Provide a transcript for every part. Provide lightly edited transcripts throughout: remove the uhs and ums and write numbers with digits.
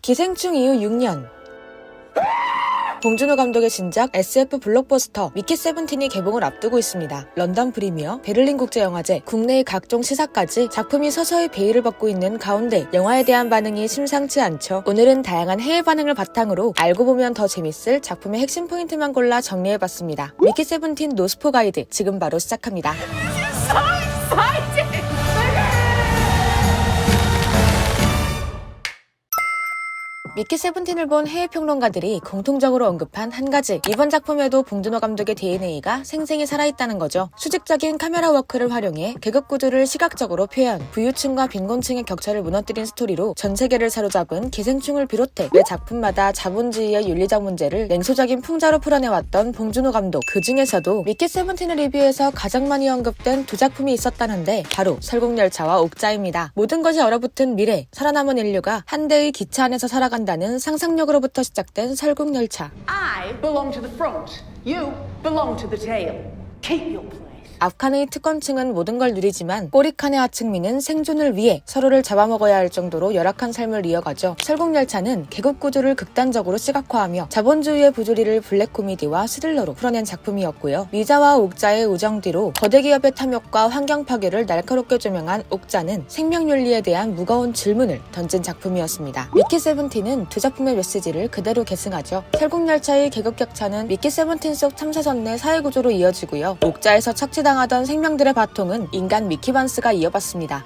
기생충 이후 6년. 봉준호 감독의 신작 SF 블록버스터 미키 세븐틴이 개봉을 앞두고 있습니다. 런던 프리미어, 베를린 국제영화제, 국내의 각종 시사까지 작품이 서서히 베일을 벗고 있는 가운데 영화에 대한 반응이 심상치 않죠. 오늘은 다양한 해외 반응을 바탕으로 알고 보면 더 재밌을 작품의 핵심 포인트만 골라 정리해봤습니다. 미키 세븐틴 노스포 가이드 지금 바로 시작합니다. 미키 세븐틴을 본 해외 평론가들이 공통적으로 언급한 한 가지, 이번 작품에도 봉준호 감독의 DNA가 생생히 살아있다는 거죠. 수직적인 카메라 워크를 활용해 계급 구조를 시각적으로 표현, 부유층과 빈곤층의 격차를 무너뜨린 스토리로 전 세계를 사로잡은 기생충을 비롯해 매 작품마다 자본주의의 윤리적 문제를 냉소적인 풍자로 풀어내왔던 봉준호 감독. 그 중에서도 미키 세븐틴을 리뷰에서 가장 많이 언급된 두 작품이 있었다는데 바로 설국열차와 옥자입니다. 모든 것이 얼어붙은 미래, 살아남은 인류가 한 대의 기차 안에서 살아간다는 상상력으로부터 시작된 설국열차. I belong to the front. You belong to the tail. Keep your place. 앞칸의 특권층은 모든 걸 누리지만 꼬리칸의 하층민은 생존을 위해 서로를 잡아먹어야 할 정도로 열악한 삶을 이어가죠. 설국열차는 계급 구조를 극단적으로 시각화하며 자본주의의 부조리를 블랙 코미디와 스릴러로 풀어낸 작품이었고요. 미자와 옥자의 우정 뒤로 거대 기업의 탐욕과 환경 파괴를 날카롭게 조명한 옥자는 생명윤리에 대한 무거운 질문을 던진 작품이었습니다. 미키 세븐틴은 두 작품의 메시지를 그대로 계승하죠. 설국열차의 계급 격차는 미키 세븐틴 속 탐사선 내 사회구조로 이어지고요. 옥자에서 착취당하던 생명들의 바통은 인간 미키 반스가 이어받습니다.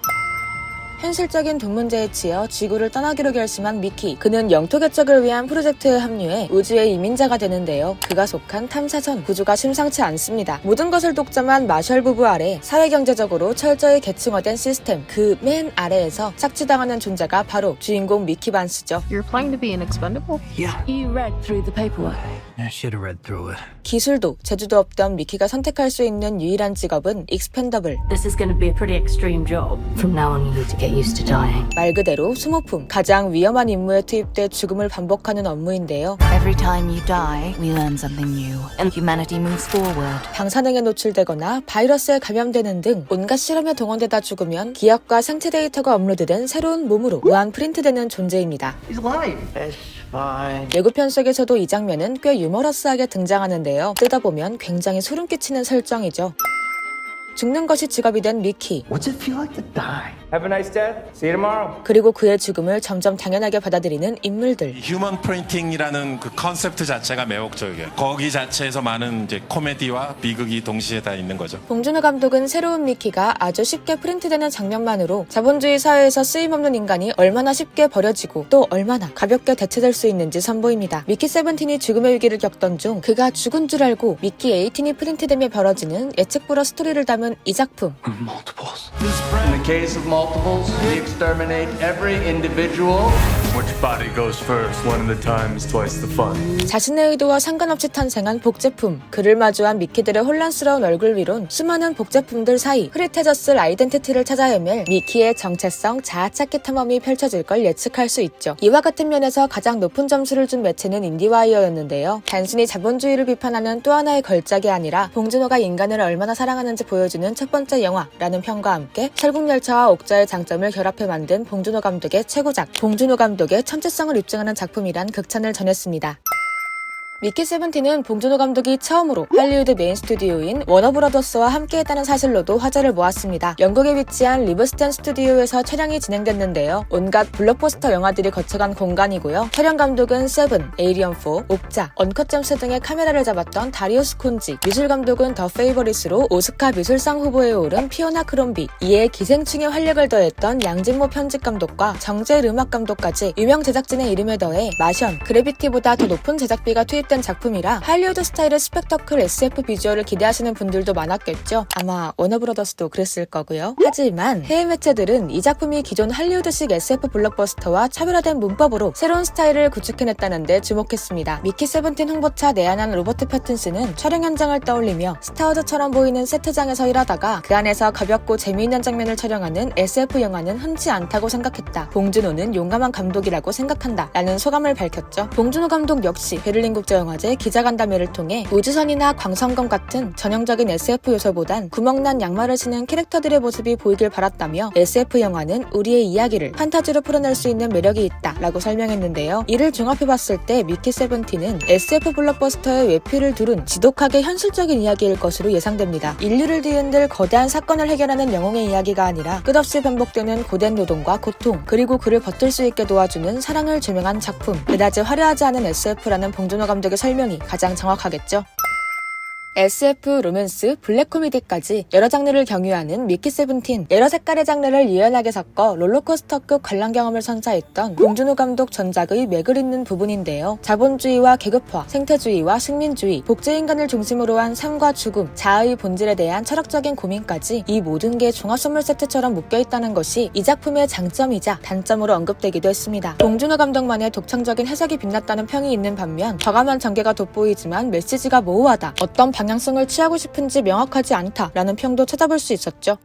현실적인 돈 문제에 치여 지구를 떠나기로 결심한 미키. 그는 영토 개척을 위한 프로젝트에 합류해 우주의 이민자가 되는데요. 그가 속한 탐사선 구조가 심상치 않습니다. 모든 것을 독점한 마셜 부부 아래 사회경제적으로 철저히 계층화된 시스템, 그 맨 아래에서 착취당하는 존재가 바로 주인공 미키 반스죠. You're applying to be an expendable? Yeah. You read through the paperwork. I should have read through it. 기술도 재주도 없던 미키가 선택할 수 있는 유일한 직업은 익스펜더블. This is going to be a pretty extreme job. From now on, you need to get used to dying. 말 그대로 수모품, 가장 위험한 임무에 투입돼 죽음을 반복하는 업무인데요. Every time you die, we learn something new, and humanity moves forward. 방사능에 노출되거나 바이러스에 감염되는 등 온갖 실험에 동원되다 죽으면 기억과 생체 데이터가 업로드된 새로운 몸으로 무한 프린트되는 존재입니다. He's alive. It's fine. 예고편 속에서도 이 장면은 꽤 유머러스하게 등장하는데요. 뜨다 보면 굉장히 소름 끼치는 설정이죠. 죽는 것이 직업이 된 미키. What's it feel like to die? Have a nice death. See you tomorrow. 그리고 그의 죽음을 점점 당연하게 받아들이는 인물들. 휴먼 프린팅이라는 그 컨셉트 자체가 매혹적이에요. 거기 자체에서 많은 이제 코미디와 비극이 동시에 다 있는 거죠. 봉준호 감독은 새로운 미키가 아주 쉽게 프린트되는 장면만으로 자본주의 사회에서 쓰임없는 인간이 얼마나 쉽게 버려지고 또 얼마나 가볍게 대체될 수 있는지 선보입니다. 미키 세븐틴이 죽음의 위기를 겪던 중 그가 죽은 줄 알고 미키 18이 프린트되며 벌어지는 예측 불허 스토리를 담은 이 작품. Multiples. In the case of multiples, we exterminate every individual. Which body goes first? One at a time is twice the fun. 자신의 의도와 상관없이 탄생한 복제품. 그를 마주한 미키들의 혼란스러운 얼굴 위론 수많은 복제품들 사이 흐릿해졌을 아이덴티티를 찾아 헤맬 미키의 정체성 자아찾기 탐험이 펼쳐질 걸 예측할 수 있죠. 이와 같은 면에서 가장 높은 점수를 준 매체는 인디와이어였는데요. 단순히 자본주의를 비판하는 또 하나의 걸작이 아니라 봉준호가 인간을 얼마나 사랑하는지 보여주는 첫 번째 영화라는 평과 함께 설국열차와 옥자의 장점을 결합해 만든 봉준호 감독의 최고작, 봉준호 감독의 천재성을 입증하는 작품이란 극찬을 전했습니다. 미키 세븐틴은 봉준호 감독이 처음으로 할리우드 메인 스튜디오인 워너브라더스와 함께했다는 사실로도 화제를 모았습니다. 영국에 위치한 리브스텐 스튜디오에서 촬영이 진행됐는데요. 온갖 블록버스터 영화들이 거쳐간 공간이고요. 촬영 감독은 세븐, 에이리언4, 옥자, 언컷 잼스 등의 카메라를 잡았던 다리우스 콘지, 미술 감독은 더 페이버릿으로 오스카 미술상 후보에 오른 피오나 크롬비, 이에 기생충의 활력을 더했던 양진모 편집 감독과 정재일 음악 감독까지 유명 제작진의 이름에 더해 마션, 그래비티보다 더 높은 제작비가 투입 작품이라 할리우드 스타일의 스펙터클 SF 비주얼을 기대하시는 분들도 많았겠죠. 아마 워너브라더스도 그랬을 거고요. 하지만 해외 매체들은 이 작품이 기존 할리우드식 SF 블록버스터와 차별화된 문법으로 새로운 스타일을 구축해냈다는 데 주목했습니다. 미키 세븐틴 홍보차 내한한 로버트 패틴슨은 촬영 현장을 떠올리며 스타워즈처럼 보이는 세트장에서 일하다가 그 안에서 가볍고 재미있는 장면을 촬영하는 SF 영화는 흔치 않다고 생각했다. 봉준호는 용감한 감독이라고 생각한다. 라는 소감을 밝혔죠. 봉준호 감독 역시 베를린 국제 영화제 기자간담회를 통해 우주선이나 광선검 같은 전형적인 SF 요소보단 구멍난 양말을 신은 캐릭터들의 모습이 보이길 바랐다며 SF 영화는 우리의 이야기를 판타지로 풀어낼 수 있는 매력이 있다 라고 설명했는데요. 이를 종합해봤을 때 미키 세븐틴은 SF 블록버스터의 외피를 두른 지독하게 현실적인 이야기일 것으로 예상됩니다. 인류를 뒤흔들 거대한 사건을 해결하는 영웅의 이야기가 아니라 끝없이 반복되는 고된 노동과 고통, 그리고 그를 버틸 수 있게 도와주는 사랑을 조명한 작품. 그다지 화려하지 않은 SF라는 봉준호 감독의 설명이 가장 정확하겠죠. SF, 로맨스, 블랙 코미디까지 여러 장르를 경유하는 미키 세븐틴. 여러 색깔의 장르를 유연하게 섞어 롤러코스터급 관람 경험을 선사했던 봉준호 감독 전작의 맥을 잇는 부분인데요. 자본주의와 계급화, 생태주의와 식민주의, 복제인간을 중심으로 한 삶과 죽음, 자아의 본질에 대한 철학적인 고민까지 이 모든 게 종합선물 세트처럼 묶여있다는 것이 이 작품의 장점이자 단점으로 언급되기도 했습니다. 봉준호 감독만의 독창적인 해석이 빛났다는 평이 있는 반면 과감한 전개가 돋보이지만 메시지가 모호하다, 어떤 방향성을 취하고 싶은지 명확하지 않다라는 평도 찾아볼 수 있었죠.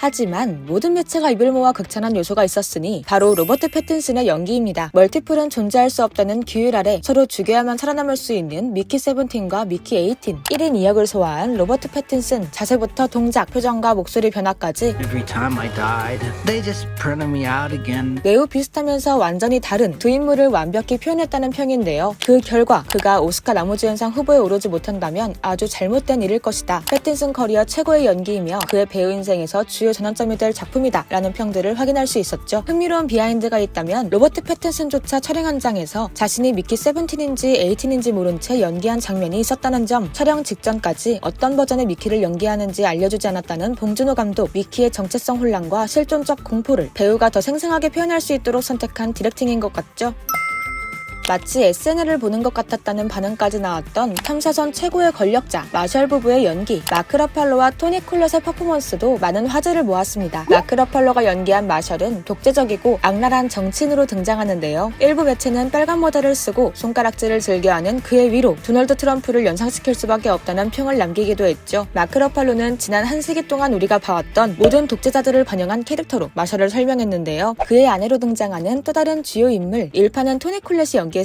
하지만 모든 매체가 입을 모아 극찬한 요소가 있었으니 바로 로버트 패틴슨의 연기입니다. 멀티플은 존재할 수 없다는 규율 아래 서로 죽여야만 살아남을 수 있는 미키 세븐틴과 미키 에이틴. 1인 2역을 소화한 로버트 패틴슨. 자세부터 동작, 표정과 목소리 변화까지 Every time I died, they just printed me out again. 매우 비슷하면서 완전히 다른 두 인물을 완벽히 표현했다는 평인데요. 그 결과 그가 오스카 나무주연상 후보에 오르지 못한다면 아주 잘못된 일일 것이다. 패틴슨 커리어 최고의 연기이며 그의 배우 인생에서 주요 전환점이 될 작품이다 라는 평들을 확인할 수 있었죠. 흥미로운 비하인드가 있다면 로버트 패틴슨조차 촬영 현장에서 자신이 미키 세븐틴인지 에이틴인지 모른 채 연기한 장면이 있었다는 점, 촬영 직전까지 어떤 버전의 미키를 연기하는지 알려주지 않았다는 봉준호 감독. 미키의 정체성 혼란과 실존적 공포를 배우가 더 생생하게 표현할 수 있도록 선택한 디렉팅인 것 같죠. 마치 SNL을 보는 것 같았다는 반응까지 나왔던 탐사선 최고의 권력자 마셜 부부의 연기, 마크 러팔로와 토니 콜렛의 퍼포먼스도 많은 화제를 모았습니다. 마크 러팔로가 연기한 마셜은 독재적이고 악랄한 정치인으로 등장하는데요. 일부 매체는 빨간 모자를 쓰고 손가락질을 즐겨하는 그의 위로 도널드 트럼프를 연상시킬 수밖에 없다는 평을 남기기도 했죠. 마크 러팔로는 지난 한 세기 동안 우리가 봐왔던 모든 독재자들을 반영한 캐릭터로 마셜을 설명했는데요. 그의 아내로 등장하는 또 다른 주요 인물 일파는 토니 콜렛이 연기했습니다.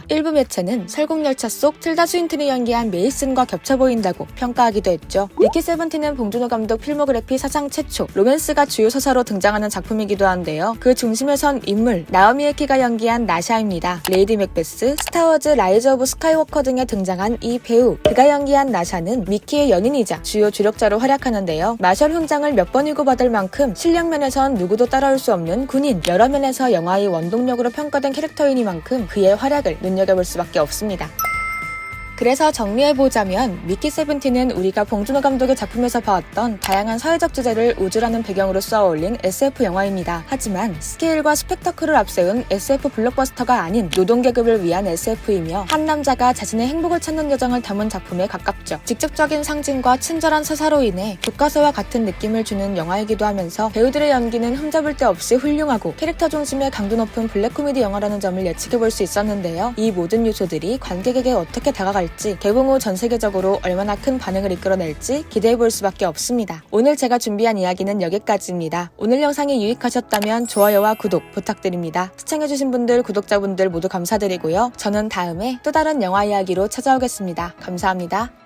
일부 매체는 설국열차 속 틸다 스윈튼이 연기한 메이슨과 겹쳐 보인다고 평가하기도 했죠. 미키 세븐틴은 봉준호 감독 필모그래피 사상 최초 로맨스가 주요 서사로 등장하는 작품이기도 한데요. 그 중심에 선 인물 나오미 에키가 연기한 나샤입니다. 레이디 맥베스, 스타워즈 라이즈 오브 스카이워커 등에 등장한 이 배우. 그가 연기한 나샤는 미키의 연인이자 주요 주력자로 활약하는데요. 마셜 훈장을 몇 번이고 받을 만큼 실력 면에선 누구도 따라올 수 없는 군인, 여러 면에서 영화의 원동력으로 평가된 캐릭터이니만큼 그의 활약을 눈여겨볼 수밖에 없습니다. 그래서 정리해보자면 미키 세븐틴은 우리가 봉준호 감독의 작품에서 봐왔던 다양한 사회적 주제를 우주라는 배경으로 쏘아올린 SF 영화입니다. 하지만 스케일과 스펙터클을 앞세운 SF 블록버스터가 아닌 노동계급을 위한 SF이며 한 남자가 자신의 행복을 찾는 여정을 담은 작품에 가깝죠. 직접적인 상징과 친절한 서사로 인해 교과서와 같은 느낌을 주는 영화이기도 하면서 배우들의 연기는 흠잡을 데 없이 훌륭하고 캐릭터 중심의 강도 높은 블랙 코미디 영화라는 점을 예측해볼 수 있었는데요. 이 모든 요소들이 관객에게 어떻게 다가갈지, 개봉 후 전 세계적으로 얼마나 큰 반응을 이끌어낼지 기대해볼 수밖에 없습니다. 오늘 제가 준비한 이야기는 여기까지입니다. 오늘 영상이 유익하셨다면 좋아요와 구독 부탁드립니다. 시청해주신 분들, 구독자분들 모두 감사드리고요. 저는 다음에 또 다른 영화 이야기로 찾아오겠습니다. 감사합니다.